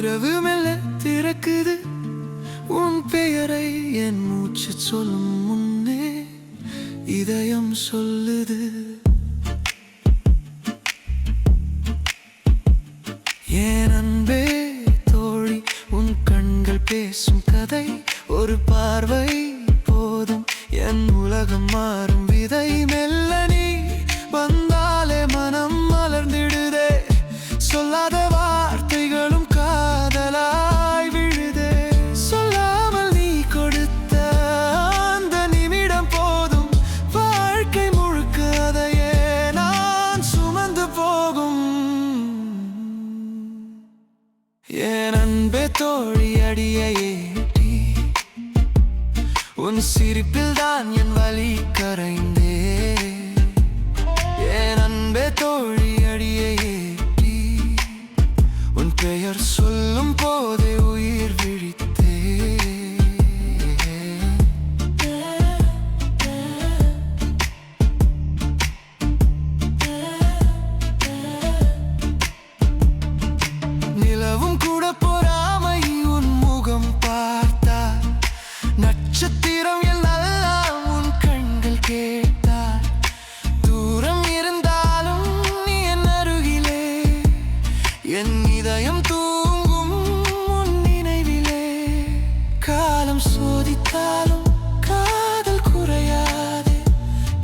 இரவு மெல்ல திறக்குது உன் பெயரை என் மூச்சு சொல்லும் முன்னே இதயம் சொல்லுது என் அன்பே தோழி உன் கண்கள் பேசும் கதை ஒரு பார்வை போதும் என் உலகம் மாறும் விதை மெல்ல நீ வந்தாலே மனம் மலர்ந்திடுதே சொல்லாத வார்த்தைகளும் காதலாய் விழுதே சொல்லாமல் நீ கொடுத்த அந்த நிமிடம் போதும் வாழ்க்கை முழுக்க அதையே நான் சுமந்து போகும் என் அன்பே தோழி அடியை ஏற்றி உன் சிரிப்பில் தான் என் வலி கரைந்தே என் அன்பே தோழி அடியை ஏற்றி உன் பெயர் சொல்லும் போதே உயிர் விழித்தே நிலவும் கூட பொறாமை உன் முகம் பார்த்தார் நட்சத்திரம் எல்லாம் உன் கண்கள் கேட்டார் தூரம் இருந்தாலும் நீ என் அருகிலே என் இதயம் தூங்கும் உன் நினைவிலே காலம் சோதித்தாலும் காதல் குறையாதே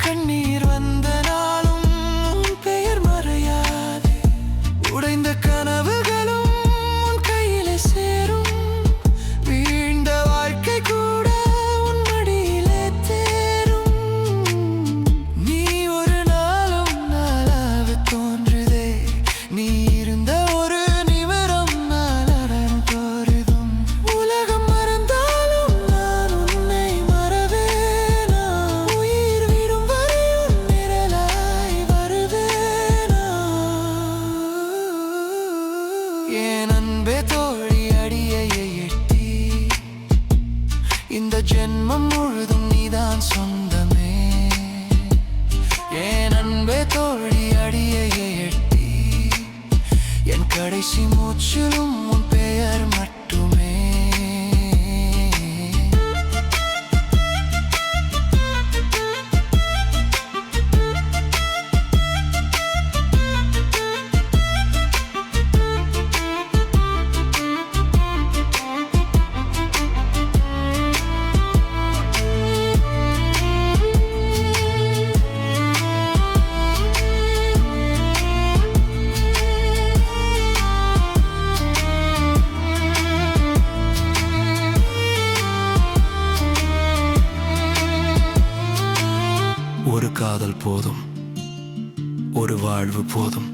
கண்ணீர் வந்த நாளும் உன் பெயர் மறையாதே உடைந்த கனவுகளும் உன் கையிலே சேரும் வீழ்ந்த வாழ்க்கை கூட உன் மடியிலே தேரும் நீ ஒரு நாளும் நாளாக தோன்றுதே நீ இருந்த ஒரு நிமிடம் நாளரம் தோறுதும் உலகம் மறந்தாலும் நான் உன்னை மறவேனா உயிர் விடும் வரை உன் நிழலாய் வருவேனா என் அன்பே தோழி அடியை எட்டி இந்த ஜென்மம் முழுதும் நீதான் சொந்தமே என் அன்பே தோழி அடியை எட்டி என் கடைசி மூச்சிலும் உன் பெயர் மட்டுமே ஒரு காதல் போதும் ஒரு வாழ்வு போதும்